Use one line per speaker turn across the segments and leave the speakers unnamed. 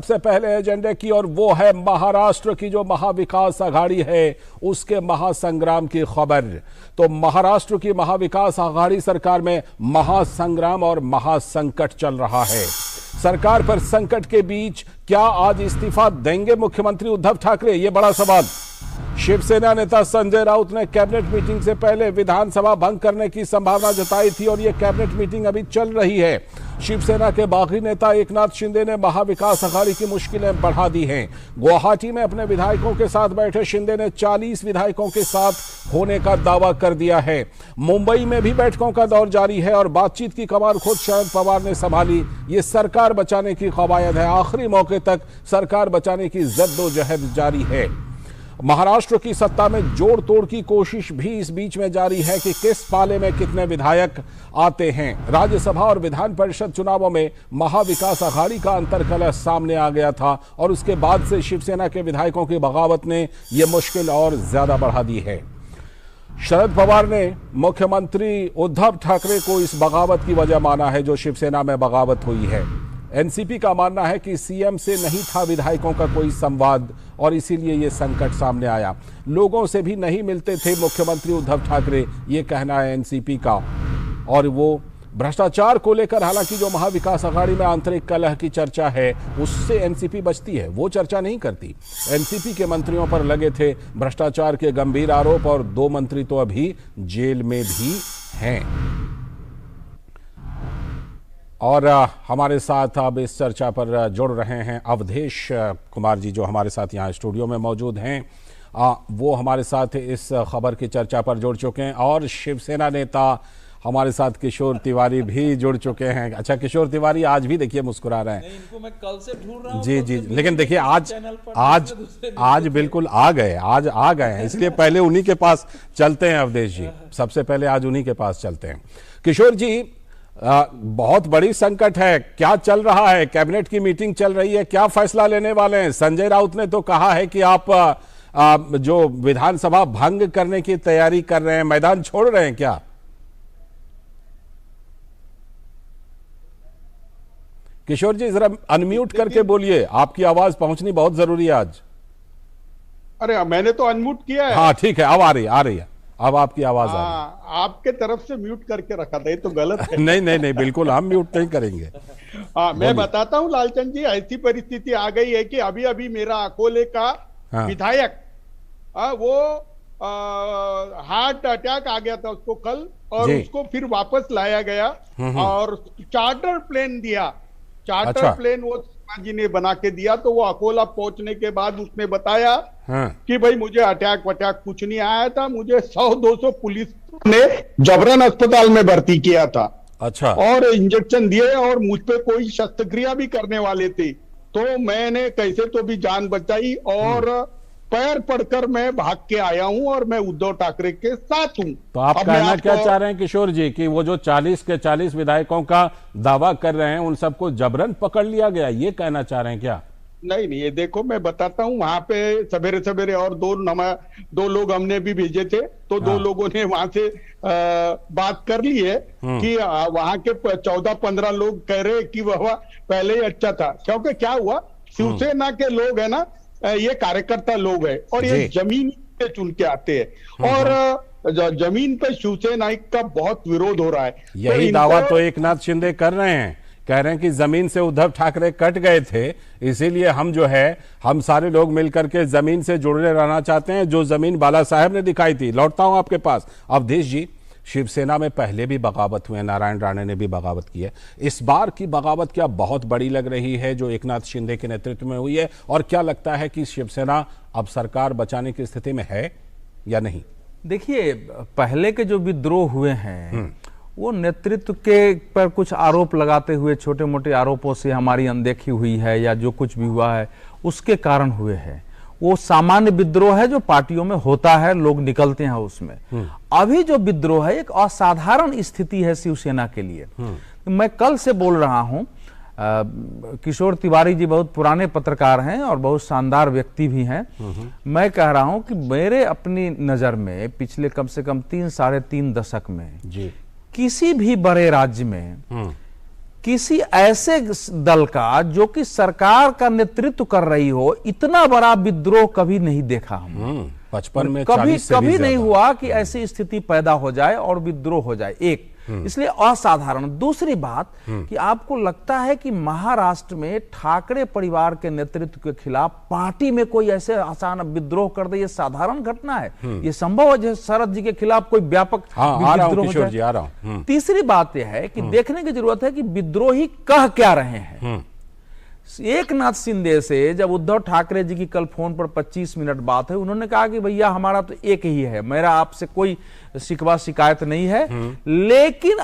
सबसे पहले एजेंडे की और वो है महाराष्ट्र की जो महाविकास आघाड़ी है उसके महासंग्राम की खबर। तो महाराष्ट्र की महाविकास आघाड़ी सरकार में महासंग्राम और महासंकट चल रहा है। सरकार पर संकट के बीच क्या आज इस्तीफा देंगे मुख्यमंत्री उद्धव ठाकरे, ये बड़ा सवाल। शिवसेना नेता संजय राउत ने कैबिनेट मीटिंग से पहले विधानसभा भंग करने की संभावना जताई थी और यह कैबिनेट मीटिंग अभी चल रही है। शिवसेना के बागी नेता एकनाथ शिंदे ने महाविकास आघाड़ी की मुश्किलें बढ़ा दी हैं। गुवाहाटी में अपने विधायकों के साथ बैठे शिंदे ने 40 विधायकों के साथ होने का दावा कर दिया है। मुंबई में भी बैठकों का दौर जारी है और बातचीत की कमान खुद शरद पवार ने संभाली। ये सरकार बचाने की कवायद है। आखिरी मौके तक सरकार बचाने की जद्दोजहद जारी है। महाराष्ट्र की सत्ता में जोड़ तोड़ की कोशिश भी इस बीच में जारी है कि किस पाले में कितने विधायक आते हैं। राज्यसभा और विधान परिषद चुनावों में महाविकास आघाड़ी का अंतर्कलह सामने आ गया था और उसके बाद से शिवसेना के विधायकों की बगावत ने यह मुश्किल और ज्यादा बढ़ा दी है। शरद पवार ने मुख्यमंत्री उद्धव ठाकरे को इस बगावत की वजह माना है जो शिवसेना में बगावत हुई है। एनसीपी का मानना है कि सीएम से नहीं था विधायकों का कोई संवाद और इसीलिए ये संकट सामने आया। लोगों से भी नहीं मिलते थे मुख्यमंत्री उद्धव ठाकरे, ये कहना है एनसीपी का। और वो भ्रष्टाचार को लेकर हालांकि जो महाविकास आघाड़ी में आंतरिक कलह की चर्चा है उससे एनसीपी बचती है, वो चर्चा नहीं करती। एनसीपी के मंत्रियों पर लगे थे भ्रष्टाचार के गंभीर आरोप और 2 मंत्री तो अभी जेल में भी हैं। और हमारे साथ अब इस चर्चा पर जुड़ रहे हैं अवधेश कुमार जी जो हमारे साथ यहाँ स्टूडियो में मौजूद हैं। वो हमारे साथ इस खबर की चर्चा पर जुड़ चुके हैं और शिवसेना नेता हमारे साथ किशोर तिवारी भी जुड़ चुके हैं। अच्छा किशोर तिवारी आज भी देखिए मुस्कुरा रहे हैं।
नहीं, इनको मैं कल से ढूंढ रहा हूं।
जी जी, लेकिन देखिए आज बिल्कुल आ गए, आज आ गए हैं, इसलिए पहले उन्हीं के पास चलते हैं। अवधेश जी सबसे पहले आज उन्हीं के पास चलते हैं। किशोर जी बहुत बड़ी संकट है, क्या चल रहा है? कैबिनेट की मीटिंग चल रही है, क्या फैसला लेने वाले हैं? संजय राउत ने तो कहा है कि आप जो विधानसभा भंग करने की तैयारी कर रहे हैं, मैदान छोड़ रहे हैं क्या? किशोर जी जरा अनम्यूट करके बोलिए, आपकी आवाज पहुंचनी बहुत जरूरी है आज।
अरे मैंने तो अनम्यूट किया है।
हाँ ठीक है, अब आ रही है, अब आपकी आवाज आ रही है।
आपके तरफ से म्यूट करके रखा था, ये तो गलत है।
नहीं बिल्कुल हम म्यूट नहीं करेंगे।
मैं बताता हूँ लालचंद जी, ऐसी परिस्थिति आ गई है कि अभी अभी मेरा अकोले का विधायक वो हार्ट अटैक आ गया था उसको कल, और उसको फिर वापस लाया गया और चार्टर प्लेन दिया। चार्टर प्लेन वो जी ने बना के दिया। तो वो अकोला पहुंचने के बाद उसने बताया कि भाई मुझे अटैक वटैक कुछ नहीं आया था, मुझे 100-200 पुलिस ने जबरन अस्पताल में भर्ती किया था।
अच्छा। और
इंजेक्शन दिए और मुझ पे कोई शस्त्रक्रिया भी करने वाले थे, तो मैंने कैसे तो भी जान बचाई और पैर पड़कर मैं भाग के आया हूं और मैं उद्धव ठाकरे के साथ हूं।
तो आप कहना क्या चाह रहे हैं किशोर जी कि वो जो 40 के 40 विधायकों का दावा कर रहे हैं उन सबको जबरन पकड़ लिया गया, ये कहना चाह रहे हैं क्या?
नहीं, ये देखो मैं बताता हूं, वहां पे सवेरे सवेरे और दो लोग हमने भी भेजे थे, तो 2 लोगों ने वहां से बात कर ली है कि वहां के 14-15 लोग कह रहे कि वह पहले ही अच्छा था। क्योंकि क्या हुआ, शिवसेना के लोग है ना, ये कार्यकर्ता लोग हैं और ये जमीन पे चुन के आते हैं और जमीन पे शिवसेना का बहुत विरोध हो रहा है।
यही दावा तो एकनाथ शिंदे कर रहे हैं, कह रहे हैं कि जमीन से उद्धव ठाकरे कट गए थे, इसीलिए हम सारे लोग मिलकर के जमीन से जुड़े रहना चाहते हैं जो जमीन बाला साहब ने दिखाई थी। लौटता हूं आपके पास। अवधेश जी, शिवसेना में पहले भी बगावत हुए, नारायण राणे ने भी बगावत की है, इस बार की बगावत क्या बहुत बड़ी लग रही है जो एकनाथ शिंदे के नेतृत्व में हुई है? और क्या लगता है कि शिवसेना अब सरकार बचाने की स्थिति में है या नहीं?
देखिए, पहले के जो विद्रोह हुए हैं वो नेतृत्व के पर कुछ आरोप लगाते हुए, छोटे मोटे आरोपों से हमारी अनदेखी हुई है या जो कुछ भी हुआ है उसके कारण हुए हैं। वो सामान्य विद्रोह है जो पार्टियों में होता है, लोग निकलते हैं उसमें। अभी जो विद्रोह है एक असाधारण स्थिति है शिवसेना के लिए। मैं कल से बोल रहा हूं, किशोर तिवारी जी बहुत पुराने पत्रकार हैं और बहुत शानदार व्यक्ति भी हैं। मैं कह रहा हूं कि मेरे अपनी नजर में पिछले कम से कम 3-3.5 दशक में किसी भी बड़े राज्य में किसी ऐसे दल का जो कि सरकार का नेतृत्व कर रही हो, इतना बड़ा विद्रोह कभी नहीं देखा हम।
55 में
कभी
40 से
कभी
भी
नहीं
ज्यादा।
हुआ कि ऐसी स्थिति पैदा हो जाए और विद्रोह हो जाए, एक इसलिए असाधारण। दूसरी बात कि आपको लगता है कि महाराष्ट्र में ठाकरे परिवार के नेतृत्व के खिलाफ पार्टी में कोई ऐसे आसान विद्रोह कर दे, ये साधारण घटना है? ये संभव है जैसे शरद जी के खिलाफ कोई व्यापक विद्रोह हो जाए?
आ रहा हूं।
तीसरी बात यह है कि देखने की जरूरत है कि विद्रोही कह क्या रहे हैं। एकनाथ शिंदे से जब उद्धव ठाकरे जी की कल फोन पर 25 मिनट बात है, उन्होंने कहा कि भैया हमारा तो एक ही है, मेरा आपसे कोई शिकवा शिकायत नहीं है, लेकिन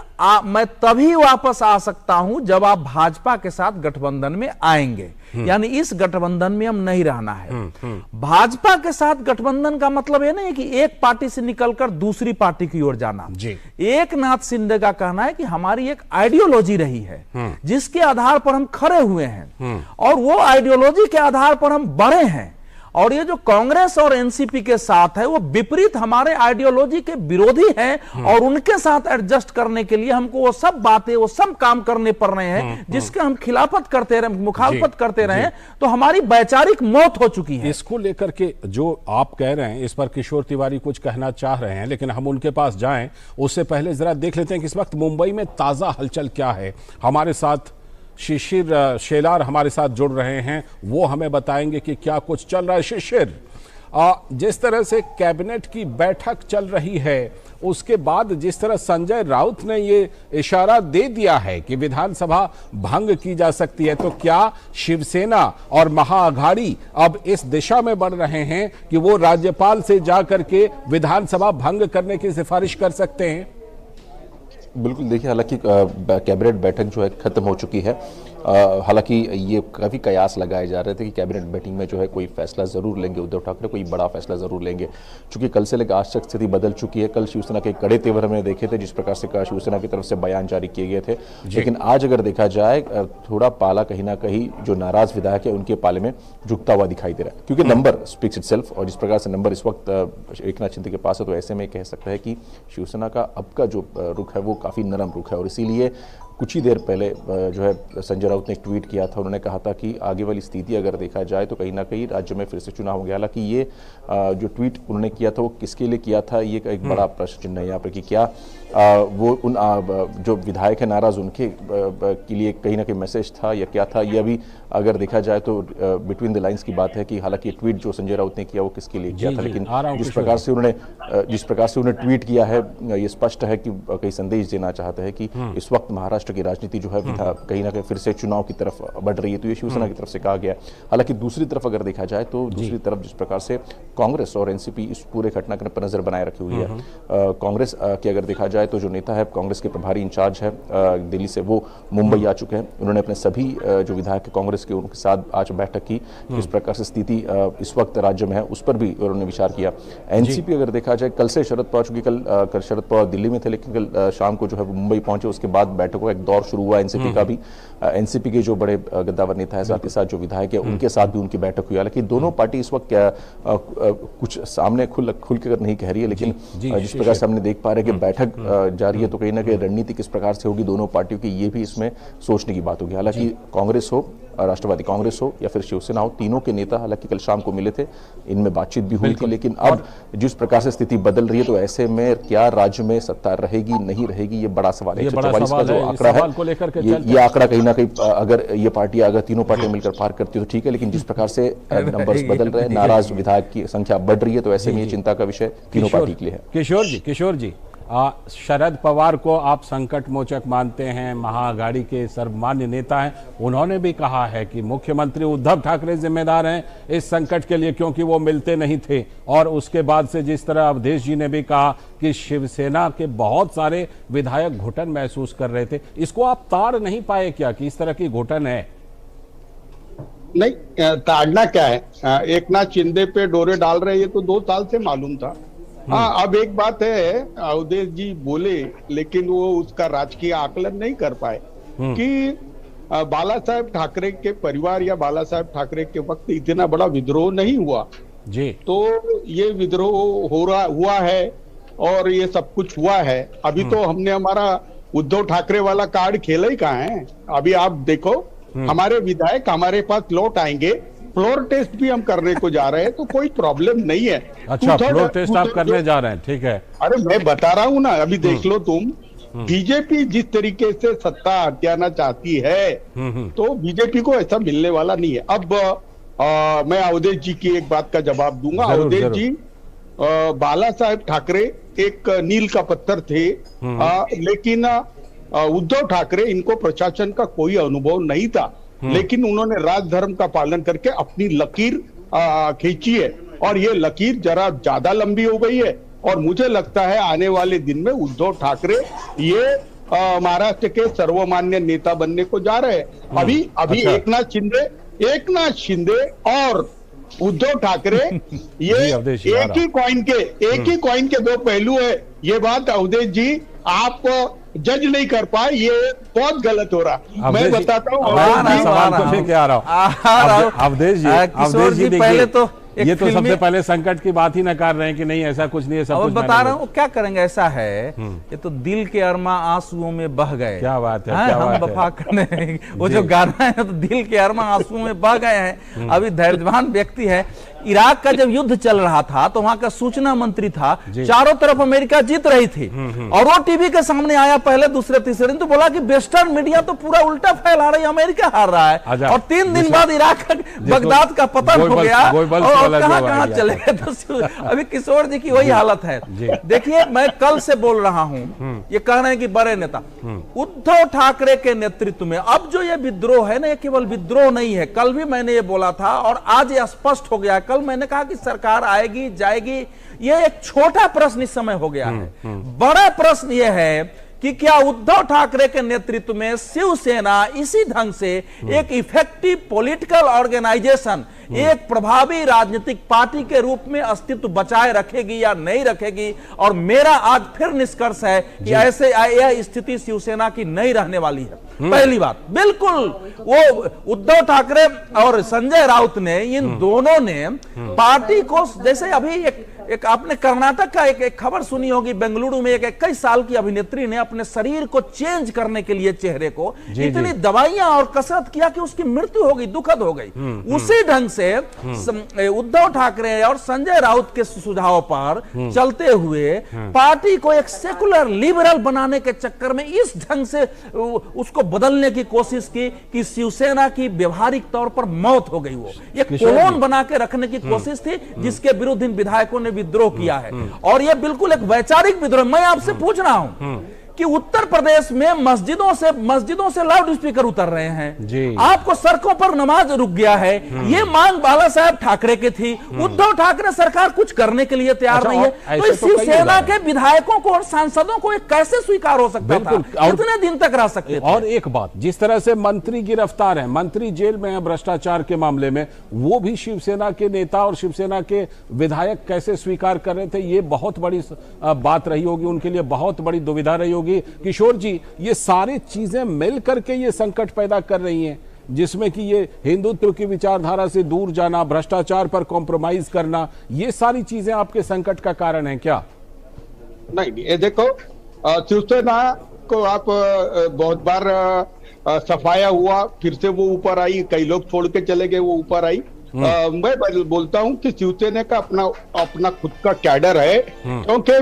मैं तभी वापस आ सकता हूं जब आप भाजपा के साथ गठबंधन में आएंगे। यानी इस गठबंधन में हम नहीं रहना है। भाजपा के साथ गठबंधन का मतलब यह नहीं कि एक पार्टी से निकलकर दूसरी पार्टी की ओर जाना। एकनाथ शिंदे का कहना है कि हमारी एक आइडियोलॉजी रही है जिसके आधार पर हम खड़े हुए हैं और वो आइडियोलॉजी के आधार पर हम बढ़े हैं, और ये जो कांग्रेस और एनसीपी के साथ है वो विपरीत हमारे आइडियोलॉजी के विरोधी हैं और उनके साथ एडजस्ट करने के लिए हमको वो सब बातें, वो सब काम करने पड़ रहे हैं जिसके हम खिलाफत करते रहे, मुखालफत करते रहे, तो हमारी वैचारिक मौत हो चुकी है।
इसको लेकर के जो आप कह रहे हैं, इस पर किशोर तिवारी कुछ कहना चाह रहे हैं, लेकिन हम उनके पास जाएं उससे पहले जरा देख लेते हैं कि इस वक्त मुंबई में ताजा हलचल क्या है। हमारे साथ शिशिर शेलार हमारे साथ जुड़ रहे हैं, वो हमें बताएंगे कि क्या कुछ चल रहा है। शिशिर, जिस तरह से कैबिनेट की बैठक चल रही है, उसके बाद जिस तरह संजय राउत ने ये इशारा दे दिया है कि विधानसभा भंग की जा सकती है, तो क्या शिवसेना और महाअघाड़ी अब इस दिशा में बढ़ रहे हैं कि वो राज्यपाल से जाकर के विधानसभा भंग करने की सिफारिश कर सकते हैं?
बिल्कुल, देखिए, हालांकि कैबिनेट बैठक जो है खत्म हो चुकी है। हालांकि ये काफ़ी कयास लगाए जा रहे थे कि कैबिनेट बैठक में जो है कोई फैसला ज़रूर लेंगे उद्धव ठाकरे, कोई बड़ा फैसला ज़रूर लेंगे, क्योंकि कल से लेकर आज तक स्थिति बदल चुकी है। कल शिवसेना के कड़े तेवर हमने देखे थे, जिस प्रकार से शिवसेना की तरफ से बयान जारी किए गए थे, लेकिन आज अगर देखा जाए थोड़ा पाला कहीं ना कहीं जो नाराज विधायक है उनके पाले में झुकता हुआ दिखाई दे रहा है, क्योंकि नंबर स्पीक्स इटसेल्फ, और जिस प्रकार से नंबर इस वक्त एकनाथ शिंदे के पास है, तो ऐसे में कह सकता है कि शिवसेना का अब का जो रुख है वो काफ़ी नरम रुख है। और इसीलिए कुछ ही देर पहले जो है संजय राउत ने एक ट्वीट किया था, उन्होंने कहा था कि आगे वाली स्थिति अगर देखा जाए तो कहीं ना कहीं राज्य में फिर से चुनाव हो गया। हालांकि ये जो ट्वीट उन्होंने किया था वो किसके लिए किया था, ये एक बड़ा प्रश्न चिन्ह है यहाँ पर कि क्या वो उन जो विधायक है नाराज उनके के लिए कहीं ना कहीं मैसेज था या क्या था, ये अभी अगर देखा जाए तो बिटवीन द लाइंस की बात है कि हालांकि ट्वीट जो संजय राउत ने किया वो किसके लिए किया था, लेकिन जिस प्रकार से उन्होंने ट्वीट किया है ये स्पष्ट है कि कई संदेश देना चाहते हैं कि इस वक्त महाराष्ट्र की राजनीति जो है कहीं ना कहीं फिर से चुनाव की तरफ बढ़ रही है, तो ये शिवसेना की तरफ से कहा गया। हालांकि दूसरी तरफ अगर देखा जाए तो दूसरी तरफ जिस प्रकार से कांग्रेस और एनसीपी इस पूरे घटनाक्रम पर नजर बनाए रखी हुई है, कांग्रेस की अगर देखा जाए तो जो नेता है कांग्रेस के प्रभारी इंचार्ज है दिल्ली से, वो मुंबई आ चुके हैं। उन्होंने अपने सभी जो विधायक कांग्रेस के उनके साथ आज बैठक की, किस प्रकार से स्थिति इस वक्त राज्य में है उस पर भी उन्होंने विचार किया। एनसीपी अगर देखा जाए, कल से शरद पवार, चूंकि कल शरद पवार दिल्ली में थे, लेकिन कल शाम को जो है वो मुंबई पहुंचे, उसके बाद बैठकों का एक दौर शुरू हुआ एनसीपी का भी। एनसीपी के जो बड़े गद्दावर नेता है, साथ ही साथ जो विधायक है उनके साथ भी उनकी बैठक हुई। हालांकि दोनों पार्टी इस वक्त कुछ सामने खुल कर नहीं कह रही है, लेकिन जिस प्रकार से हमने देख पा रहे हैं कि बैठक जारी है, तो कहीं ना कहीं रणनीति किस प्रकार से होगी दोनों पार्टियों की, ये भी इसमें सोचने की बात होगी। हालांकि कांग्रेस हो, राष्ट्रवादी कांग्रेस हो या फिर शिवसेना हो, तीनों के नेता हालांकि कल शाम को मिले थे, इनमें बातचीत भी हुई थी, लेकिन अब जिस प्रकार से स्थिति बदल रही है, तो ऐसे में क्या राज्य में सत्ता रहेगी नहीं रहेगी, ये बड़ा सवाल है। 144 का जो आंकड़ा है, ये आंकड़ा कहीं ना कहीं अगर ये पार्टी, अगर तीनों पार्टियां मिलकर पार करती है तो ठीक है, लेकिन जिस प्रकार से नंबर्स बदल रहे हैं, नाराज विधायक की संख्या बढ़ रही है, तो ऐसे में ये चिंता का विषय तीनों पार्टी के लिए है।
किशोर जी, शरद पवार को आप संकट मोचक मानते हैं, महाअघाड़ी के सर्वमान्य नेता हैं, उन्होंने भी कहा है कि मुख्यमंत्री उद्धव ठाकरे जिम्मेदार हैं इस संकट के लिए, क्योंकि वो मिलते नहीं थे। और उसके बाद से जिस तरह अवधेश जी ने भी कहा कि शिवसेना के बहुत सारे विधायक घुटन महसूस कर रहे थे, इसको आप ताड़ नहीं पाए क्या कि इस तरह की घुटन है?
नहीं, ताड़ना क्या है, एकनाथ शिंदे पे डोरे डाल रहे, ये तो 2 साल से मालूम था। हाँ, अब एक बात है, अवधेश जी बोले, लेकिन वो उसका राजकीय आकलन नहीं कर पाए कि बाला साहेब ठाकरे के परिवार या बाला साहेब ठाकरे के वक्त इतना बड़ा विद्रोह नहीं हुआ जी, तो ये विद्रोह हुआ है और ये सब कुछ हुआ है। अभी तो हमने हमारा उद्धव ठाकरे वाला कार्ड खेला ही कहाँ है? अभी आप देखो, हमारे विधायक हमारे पास लौट आएंगे, फ्लोर टेस्ट भी हम करने को जा रहे हैं, तो कोई प्रॉब्लम नहीं है।
अच्छा, फ्लोर टेस्ट आप करने जा रहे हैं, ठीक है।
अरे मैं बता रहा हूँ ना, अभी देख लो तुम, बीजेपी जिस तरीके से सत्ता हथियाना चाहती है, तो बीजेपी को ऐसा मिलने वाला नहीं है। अब मैं अवधेश जी की एक बात का जवाब दूंगा। अवधेश जी, बाला साहेब ठाकरे एक नील का पत्थर थे, लेकिन उद्धव ठाकरे, इनको प्रशासन का कोई अनुभव नहीं था, लेकिन उन्होंने राजधर्म का पालन करके अपनी लकीर खींची है, और ये लकीर जरा ज्यादा लंबी हो गई है। और मुझे लगता है आने वाले दिन में उद्धव ठाकरे ये महाराष्ट्र के सर्वमान्य नेता बनने को जा रहे हैं। अभी
अच्छा।
एकनाथ शिंदे और उद्धव ठाकरे ये एक ही कॉइन के दो पहलू है। ये बात अवधेश जी आप जज नहीं कर पाए, ये बहुत गलत हो रहा। मैं बताता हूँ
अवधेश जी,
पहले तो
ये तो सबसे पहले संकट की बात ही न कर रहे हैं कि नहीं ऐसा कुछ नहीं है, सब कुछ
बता रहा हूँ। क्या करेंगे? ऐसा है, ये तो दिल के अरमा आंसुओं में बह गए।
क्या बात है,
हम वफा करने, वो जो गाना है, तो दिल के अरमा आंसुओं में बह गए हैं। अभी धैर्यवान व्यक्ति है। इराक का जब युद्ध चल रहा था तो वहां का सूचना मंत्री था, चारों तरफ अमेरिका जीत रही थी, और वो टीवी के सामने आया पहले, दूसरे, तीसरे दिन तो बोला कि वेस्टर्न मीडिया तो पूरा उल्टा फैला रही है, अमेरिका हार रहा है। और 3 दिन बाद इराक बगदाद का पतन हो गया, और कहां चले गए। तो अभी किशोर जी की वही हालत है। देखिए, मैं कल से बोल रहा हूं, ये कह रहे हैं कि बड़े नेता उद्धव ठाकरे के नेतृत्व में अब जो ये विद्रोह है ना, ये केवल विद्रोह नहीं है। कल भी मैंने ये बोला था और आज ये स्पष्ट हो गया। कल मैंने कहा कि सरकार आएगी जाएगी, ये एक छोटा प्रश्न इस समय हो गया है। बड़ा प्रश्न यह है कि क्या उद्धव ठाकरे के नेतृत्व में शिवसेना इसी ढंग से एक इफेक्टिव पॉलिटिकल ऑर्गेनाइजेशन, एक प्रभावी राजनीतिक पार्टी के रूप में अस्तित्व बचाए रखेगी या नहीं रखेगी। और मेरा आज फिर निष्कर्ष है कि ऐसे यह स्थिति शिवसेना की नहीं रहने वाली है। पहली बात, बिल्कुल वो उद्धव ठाकरे और संजय राउत ने, इन दोनों ने पार्टी को, जैसे अभी एक आपने कर्नाटक का एक खबर सुनी होगी, बेंगलुरु में एक 21 साल की अभिनेत्री ने अपने शरीर को चेंज करने के लिए, चेहरे को इतनी दवाइयां और कसरत किया कि उसकी मृत्यु हो गई, दुखद हो गई। उसी ढंग से उद्धव ठाकरे और संजय राउत के सुझाव पर चलते हुए पार्टी को एक सेकुलर लिबरल बनाने के चक्कर में इस ढंग से उसको बदलने की कोशिश की कि शिवसेना की व्यवहारिक तौर पर मौत हो गई। वो एक कोलोन बना के रखने की कोशिश थी, जिसके विरुद्ध इन विधायकों ने विद्रोह किया है। और यह बिल्कुल एक वैचारिक विद्रोह। मैं आपसे पूछ रहा हूं कि उत्तर प्रदेश में मस्जिदों से लाउड स्पीकर उतर रहे हैं, आपको सड़कों पर नमाज रुक गया है। ये मांग बाला साहेब ठाकरे की थी। उद्धव ठाकरे सरकार कुछ करने के लिए तैयार नहीं है, तो शिवसेना के विधायकों को और सांसदों को कैसे स्वीकार हो सकता था? कितने दिन तक रह सकते थे?
और एक बात, जिस तरह से मंत्री गिरफ्तार है, मंत्री जेल में है भ्रष्टाचार के मामले में, वो भी शिवसेना के नेता और शिवसेना के विधायक कैसे स्वीकार कर रहे थे? ये बहुत बड़ी बात रही होगी, उनके लिए बहुत बड़ी दुविधा रही होगी। किशोर जी, ये सारी चीजें मिल करके ये संकट पैदा कर रही हैं, जिसमें कि ये हिंदुत्व की विचारधारा से दूर जाना, भ्रष्टाचार पर कॉम्प्रोमाइज करना, ये सारी चीजें आपके संकट का कारण है क्या?
नहीं, ये देखो, शिवसेना को आप बहुत बार सफाया हुआ, फिर से वो ऊपर आई, कई लोग छोड़ के चले गए, वो ऊपर आई। मैं बोलता हूं कि शिवसेना का अपना खुद का कैडर है, क्योंकि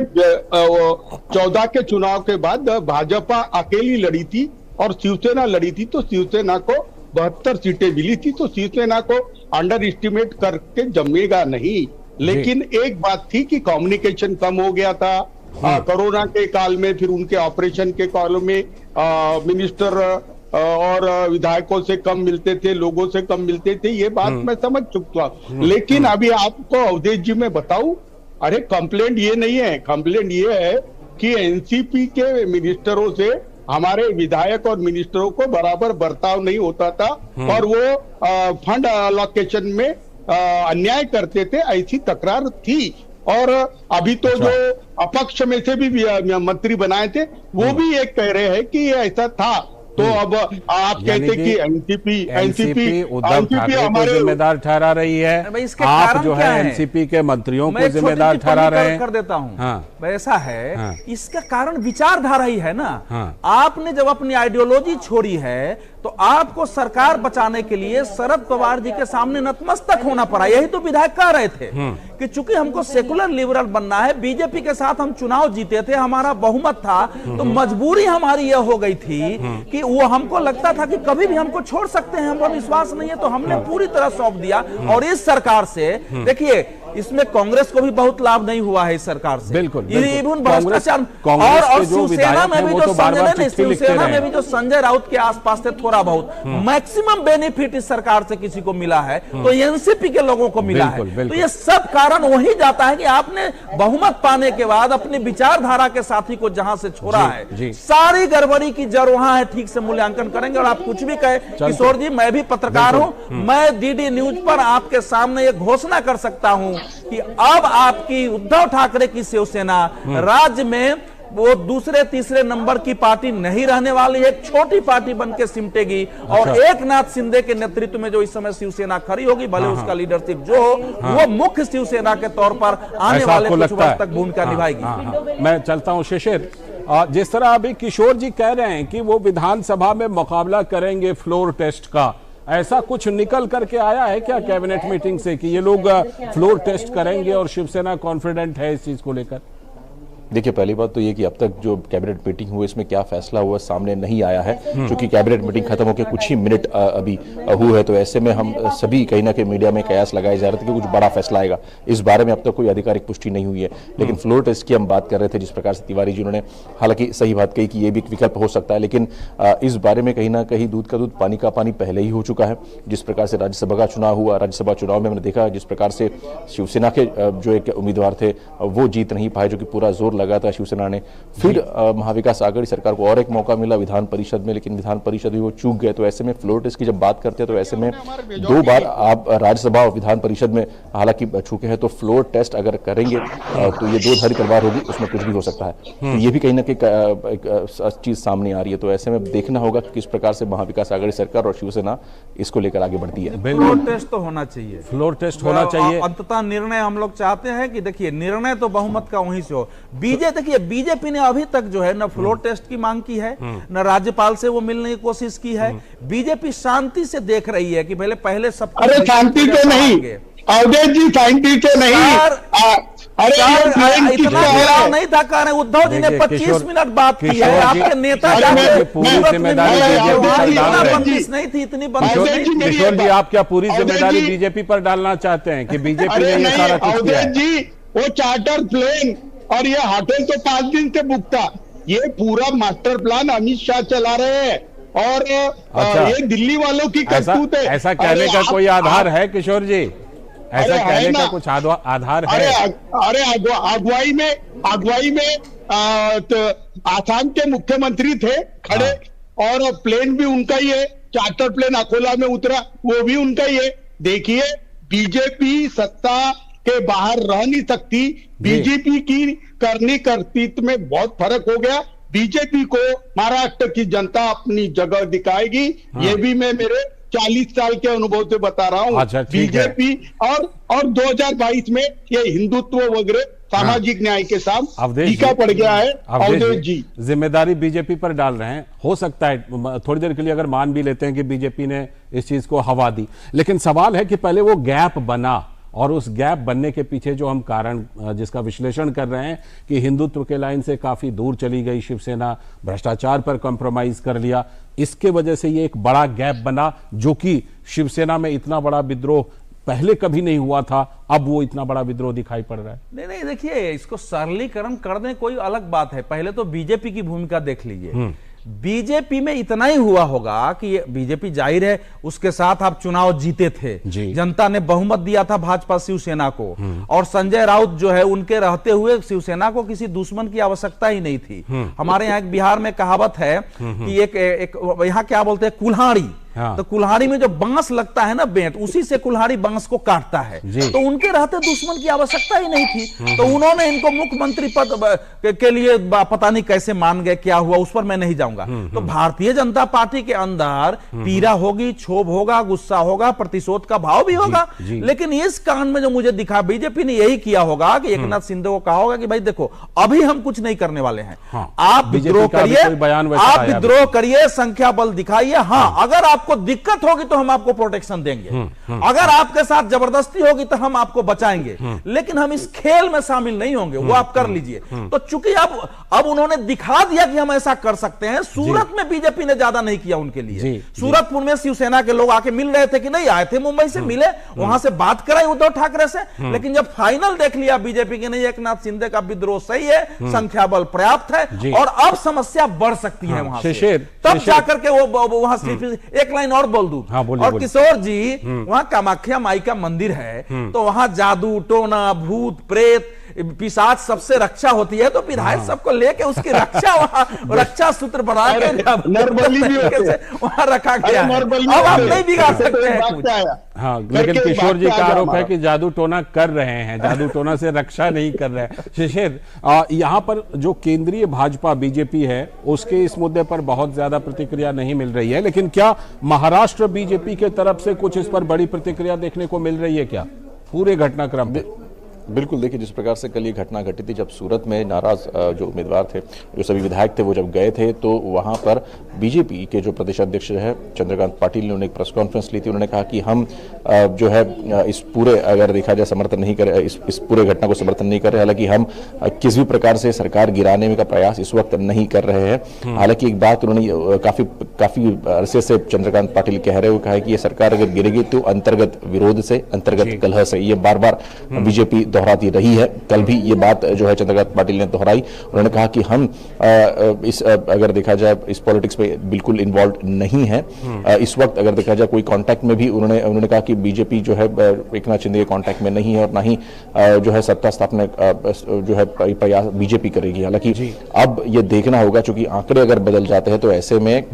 14 के चुनाव के बाद भाजपा अकेली लड़ी थी और शिवसेना लड़ी थी, तो शिवसेना को 72 सीटें मिली थी। तो शिवसेना को अंडर एस्टिमेट करके जमेगा नहीं। लेकिन एक बात थी कि कम्युनिकेशन कम हो गया था कोरोना के काल में, फिर उनके ऑपरेशन के काल में मिनिस्टर और विधायकों से कम मिलते थे, लोगों से कम मिलते थे, ये बात मैं समझ चुका। लेकिन अभी आपको अवधेश जी मैं बताऊं, अरे कंप्लेंट ये नहीं है, कंप्लेंट ये है कि एनसीपी के मिनिस्टरों से हमारे विधायक और मिनिस्टरों को बराबर बर्ताव नहीं होता था, और वो फंड अलोकेशन में अन्याय करते थे, ऐसी तकरार थी। और अभी तो जो अपक्ष में से भी मंत्री बनाए थे, वो भी एक कह रहे हैं कि ऐसा था। तो अब आप कहते कि एनसीपी
उद्धव ठाकरे को जिम्मेदार ठहरा रही है, आप जो है एनसीपी के मंत्रियों को जिम्मेदार ठहरा रहे हैं।
कर देता हूं।
हाँ।
ऐसा है, इसका कारण विचारधारा ही है ना। आपने जब अपनी आइडियोलॉजी छोड़ी है तो आपको सरकार बचाने के लिए शरद पवार जी के सामने नतमस्तक होना पड़ा। यही तो विधायक कह रहे थे कि चूंकि हमको सेकुलर लिबरल बनना है, बीजेपी के साथ हम चुनाव जीते थे, हमारा बहुमत था, तो मजबूरी हमारी यह हो गई थी कि वो हमको लगता था कि कभी भी हमको छोड़ सकते हैं, हमको विश्वास नहीं है, तो हमने पूरी तरह सौंप दिया। और इस सरकार से देखिए, इसमें कांग्रेस को भी बहुत लाभ नहीं हुआ है इस सरकार से।
बिल्कुल,
इवन भ्रष्टाचार और शिवसेना में भी जो संजय राउत के आसपास थे थोड़ा बहुत मैक्सिमम बेनिफिट इस सरकार से किसी को मिला है तो एनसीपी के लोगों को मिला है। तो ये सब कारण वही जाता है कि आपने बहुमत पाने के बाद अपनी विचारधारा के साथी को जहां से छोड़ा है, सारी गड़बड़ी की जड़ वहां है। ठीक से मूल्यांकन करेंगे। और आप कुछ भी कहे किशोर जी, मैं भी पत्रकार हूं, मैं डीडी न्यूज पर आपके सामने एक घोषणा कर सकता हूं कि अब आपकी उद्धव ठाकरे की शिवसेना राज्य में वो दूसरे तीसरे नंबर की पार्टी नहीं रहने वाली है, एक छोटी पार्टी बनके सिमटेगी। और एक नाथ शिंदे के नेतृत्व में जो इस समय शिवसेना खड़ी होगी, भले उसका लीडरशिप जो हो वो मुख्य शिवसेना के तौर पर आने वाले कुछ वर्ष तक भूमिका निभाएगी।
मैं चलता हूं शिशिर। जिस तरह अभी किशोर जी कह रहे हैं कि वो विधानसभा में मुकाबला करेंगे फ्लोर टेस्ट का, ऐसा कुछ निकल करके आया है क्या कैबिनेट मीटिंग से कि ये लोग फ्लोर टेस्ट करेंगे और शिवसेना कॉन्फिडेंट है इस चीज को लेकर?
देखिए, पहली बात तो ये कि अब तक जो कैबिनेट मीटिंग हुई इसमें क्या फैसला हुआ सामने नहीं आया है, क्योंकि कैबिनेट मीटिंग खत्म होकर कुछ ही मिनट अभी हुए है। तो ऐसे में हम सभी कहीं ना कहीं मीडिया में कयास लगाए जा रहे थे कि कुछ बड़ा फैसला आएगा। इस बारे में अब तक कोई आधिकारिक पुष्टि नहीं हुई है। लेकिन फ्लोर टेस्ट की हम बात कर रहे थे, जिस प्रकार से तिवारी जी उन्होंने हालांकि सही बात कही कि ये भी एक विकल्प हो सकता है, लेकिन इस बारे में कहीं ना कहीं दूध का दूध पानी का पानी पहले ही हो चुका है। जिस प्रकार से राज्यसभा का चुनाव हुआ, राज्यसभा चुनाव में हमने देखा जिस प्रकार से शिवसेना के जो एक उम्मीदवार थे वो जीत नहीं पाए, जो कि पूरा जोर लगा था शिवसेना ने। फिर महाविकास आघाड़ी सरकार को और एक मौका मिला विधान परिषद में, लेकिन विधान परिषद भी वो चूक गए। तो ऐसे में फ्लोर टेस्ट की जब बात करते हैं तो ऐसे में 2 बार आप राज्यसभा और विधान परिषद में हालांकि चूके हैं, तो फ्लोर टेस्ट अगर करेंगे तो ये 2 धारी तलवार होगी, उसमें कुछ भी हो सकता है। तो ये भी कहीं ना कहीं चीज सामने आ रही है। तो ऐसे में देखना होगा कि किस प्रकार से महाविकास आघाड़ी सरकार और शिवसेना इसको लेकर आगे बढ़ती है।
फ्लोर टेस्ट तो होना चाहिए,
फ्लोर टेस्ट होना चाहिए।
अंततः निर्णय हम लोग चाहते हैं कि देखिए, निर्णय तो बहुमत का वहीं से हो। बीजेपी ने अभी तक जो है न फ्लोर टेस्ट की मांग की है, न राज्यपाल से वो मिलने की कोशिश की है। बीजेपी शांति से देख रही है कि पहले सब।
अरे शांति तो नहीं अवधेश जी, शांति तो नहीं।
अरे इतना खराब नहीं था। कह रहे उद्धव जी ने 25 मिनट बात की है, आपके नेता
पूरी जिम्मेदारी
बंदिश नहीं थी, इतनी बंदिश।
किशोर जी, आप क्या पूरी जिम्मेदारी बीजेपी पर डालना चाहते हैं कि बीजेपी ने ये सारा कुछ किया है?
जी, वो चार्टर प्लेन और ये होटल तो 5 दिन से बुक था। ये पूरा मास्टर प्लान अमित शाह चला रहे हैं और ये दिल्ली वालों की करतूत है।
ऐसा कहने का कोई आधार है किशोर जी? ऐसा कहने का कुछ आधार है?
अरे अगुवाई में आसाम के मुख्यमंत्री थे खड़े और प्लेन भी उनका ही है। चार्टर प्लेन अकोला में उतरा, वो भी उनका ही है। देखिए, बीजेपी सत्ता के बाहर रह नहीं सकती। बीजेपी की करनी कर्तव्य में बहुत फर्क हो गया। बीजेपी को महाराष्ट्र की जनता अपनी जगह दिखाएगी। ये भी मैं मेरे 40 साल के अनुभव से बता रहा हूँ। बीजेपी और 2022 में ये हिंदुत्व वगैरह सामाजिक न्याय के साथ टीका पड़ गया है। अवधेश जी,
जिम्मेदारी बीजेपी पर डाल रहे हैं। हो सकता है थोड़ी देर के लिए अगर मान भी लेते हैं कि बीजेपी ने इस चीज को हवा दी, लेकिन सवाल है कि पहले वो गैप बना और उस गैप बनने के पीछे जो हम कारण जिसका विश्लेषण कर रहे हैं कि हिंदुत्व के लाइन से काफी दूर चली गई शिवसेना, भ्रष्टाचार पर कॉम्प्रोमाइज कर लिया, इसके वजह से ये एक बड़ा गैप बना, जो कि शिवसेना में इतना बड़ा विद्रोह पहले कभी नहीं हुआ था। अब वो इतना बड़ा विद्रोह दिखाई पड़ रहा है।
नहीं, देखिए, इसको सरलीकरण कर दें कोई अलग बात है। पहले तो बीजेपी की भूमिका देख लीजिए। बीजेपी में इतना ही हुआ होगा कि बीजेपी जाहिर है उसके साथ आप चुनाव जीते थे, जनता ने बहुमत दिया था भाजपा शिवसेना को, और संजय राउत जो है उनके रहते हुए शिवसेना को किसी दुश्मन की आवश्यकता ही नहीं थी। हमारे यहाँ एक बिहार में कहावत है कि एक यहाँ क्या बोलते हैं, कुल्हाड़ी
हाँ।
तो कुल्हाड़ी में जो बांस लगता है ना बेंट, उसी से कुल्हाड़ी बांस को काटता है। तो उनके रहते दुश्मन की आवश्यकता ही नहीं थी। तो उन्होंने इनको मुख्यमंत्री पद के लिए पता नहीं कैसे मान गए, क्या हुआ उस पर मैं नहीं जाऊंगा। तो भारतीय जनता पार्टी के अंदर पीड़ा होगी, क्षोभ होगा, गुस्सा होगा, प्रतिशोध का भाव भी होगा। लेकिन इस कांड में जो मुझे दिखा, बीजेपी ने यही किया होगा कि एकनाथ शिंदे को कहा होगा कि भाई देखो अभी हम कुछ नहीं करने वाले हैं, आप विद्रोह करिए, आप विद्रोह करिए, संख्या बल दिखाइए। हाँ, अगर आपको दिक्कत होगी तो हम आपको प्रोटेक्शन देंगे, अगर आपके साथ जबरदस्ती होगी तो हम आपको बचाएंगे, लेकिन हम इस खेल में शामिल नहीं होंगे, वो आप कर लीजिए। तो चूंकि अब उन्होंने दिखा दिया कि हम ऐसा कर सकते हैं। सूरत में बीजेपी ने ज्यादा नहीं किया उनके लिए। सूरतपुर में शिवसेना के लोग आके मिल रहे थे कि नहीं, आए थे मुंबई से, मिले, वहां से बात कराई उद्धव ठाकरे से। लेकिन जब फाइनल देख लिया बीजेपी के, नहीं एकनाथ शिंदे का विद्रोह सही है, संख्या बल पर्याप्त है और अब समस्या बढ़ सकती है वहां से, तब जाकर के वो वहां सिर्फ एक लाइन और बोल दूं। और किशोर जी, वहां कामाख्या माई का मंदिर है, तो वहां जादू टोना, भूत प्रेत, पिशाच सबसे रक्षा होती है। तो विधायक सबको लेके उसकी रक्षा वहां रक्षा सूत्र बना के वहां रखा गया है। अब आप नहीं बिगाड़ सकते हैं।
हाँ, लेकिन किशोर जी का आरोप है कि जादू टोना कर रहे हैं, जादू टोना से रक्षा नहीं कर रहे हैं। शिशिर, यहाँ पर जो केंद्रीय भाजपा बीजेपी है उसके इस मुद्दे पर बहुत ज्यादा प्रतिक्रिया नहीं मिल रही है, लेकिन क्या महाराष्ट्र बीजेपी के तरफ से कुछ इस पर बड़ी प्रतिक्रिया देखने को मिल रही है क्या पूरे घटनाक्रम में?
बिल्कुल, देखिए जिस प्रकार से कल ये घटना घटी थी, जब सूरत में नाराज जो उम्मीदवार थे, जो सभी विधायक थे, वो जब गए थे तो वहां पर बीजेपी के जो प्रदेश अध्यक्ष है चंद्रकांत पाटिल ने एक प्रेस कॉन्फ्रेंस ली थी। उन्होंने कहा कि हम जो है इस पूरे, अगर देखा जाए, समर्थन नहीं कर, इस पूरे घटना को समर्थन नहीं कर रहे। हालांकि हम किसी भी प्रकार से सरकार गिराने का प्रयास इस वक्त नहीं कर रहे हैं। हालांकि एक बात उन्होंने काफी अरसे से चंद्रकांत पाटिल कह रहे हुए कहा है कि ये सरकार अगर गिरेगी तो अंतर्गत विरोध से, अंतर्गत कलह से। ये बार बार बीजेपी दोहराती रही है। कल भी ये बात जो है चंद्रकांत पाटिल ने दोहराई। उन्होंने कहा कि हम इस, अगर देखा जाए, इस पॉलिटिक्स में बिल्कुल इन्वॉल्व नहीं है इस वक्त। अगर देखा जाए कोई कांटेक्ट में भी, उन्होंने कहा कि बीजेपी जो है एकनाथ शिंदे के कांटेक्ट में नहीं है और ना ही जो है सत्ता स्थापना जो है प्रयास बीजेपी करेगी। हालांकि अब ये देखना होगा, चूंकि आंकड़े अगर बदल जाते हैं तो ऐसे में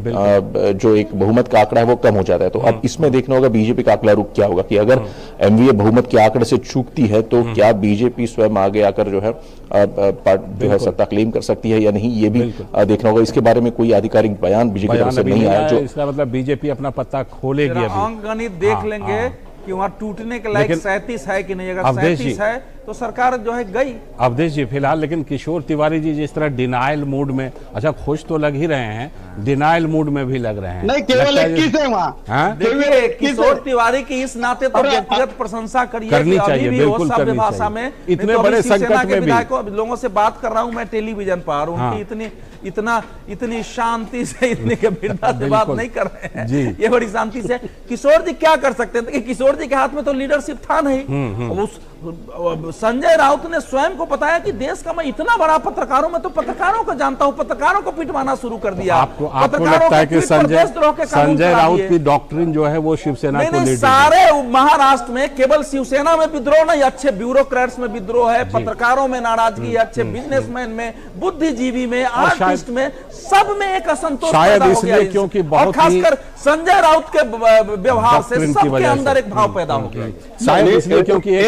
जो एक बहुमत का आंकड़ा है वो कम हो जाता है। तो अब इसमें देखना होगा बीजेपी का अगला रुख क्या होगा, कि अगर एमवीए बहुमत के आंकड़े से चूकती है तो क्या बीजेपी स्वयं आगे आकर जो है सत्ता क्लेम कर सकती है या नहीं, ये भी देखना होगा। इसके बारे में कोई आधिकारिक बयान बीजेपी की तरफ से नहीं आया। जो
इसका मतलब बीजेपी अपना पत्ता खोलेगी।
अंकगणित देख लेंगे कि वहां टूटने के लायक 37 है कि नहीं। अगर 37 है तो सरकार जो है गई।
अवधेश जी, फिलहाल लेकिन किशोर तिवारी जी जिस तरह डिनाइल मूड में, अच्छा खुश तो लग ही रहे हैं, डिनाइल मूड में भी लग रहे हैं।
नहीं, केवल 21 है वहाँ।
देखिए, किशोर तिवारी की इस नाते तो व्यक्तिगत प्रशंसा करनी चाहिए, बिल्कुल करनी भाषा में।
इतने बड़े संकट में भी
लोगों से बात कर रहा हूं मैं टेलीविजन पर, उनकी इतनी शांति से, इतनी गंभीरता से बात नहीं कर रहे हैं। ये बड़ी शांति से। किशोर जी क्या कर सकते हैं? किशोर जी के हाथ में तो लीडरशिप था नहीं। संजय राउत ने स्वयं को बताया कि देश का मैं इतना बड़ा पत्रकारों में तो पत्रकारों को जानता हूं, पत्रकारों को पिटवाना शुरू कर दिया।
आपको लगता है कि संजय राउत की डॉक्ट्रिन जो है वो शिवसेना को लीड?
सारे महाराष्ट्र में केवल शिवसेना में विद्रोह नहीं, अच्छे ब्यूरोक्रेट्स में विद्रोह है, पत्रकारों में नाराजगी, अच्छे बिजनेसमैन में, बुद्धिजीवी में, आर्टिस्ट में, सब में एक असंतोष
शायद इसलिए क्योंकि बहुत
खासकर संजय राउत के व्यवहार से सबके अंदर एक भाव पैदा हो गया।
शायद इसलिए क्योंकि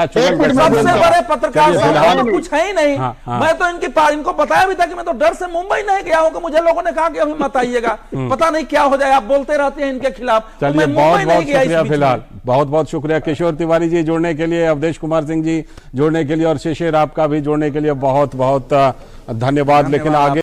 सबसे बड़े पत्रकार तो कुछ है ही नहीं। मैं तो इनको बताया भी था कि मैं तो डर से मुंबई नहीं गया हूँ, मुझे लोगों ने कहा कि अभी मत आइएगा, पता नहीं क्या हो जाए, आप बोलते रहते हैं इनके खिलाफ।
चलिए, बहुत बहुत शुक्रिया। फिलहाल बहुत बहुत शुक्रिया किशोर तिवारी जी जुड़ने के लिए, अवधेश कुमार सिंह जी जुड़ने के लिए, और शिशिर आपका भी जुड़ने के लिए बहुत बहुत धन्यवाद। लेकिन आगे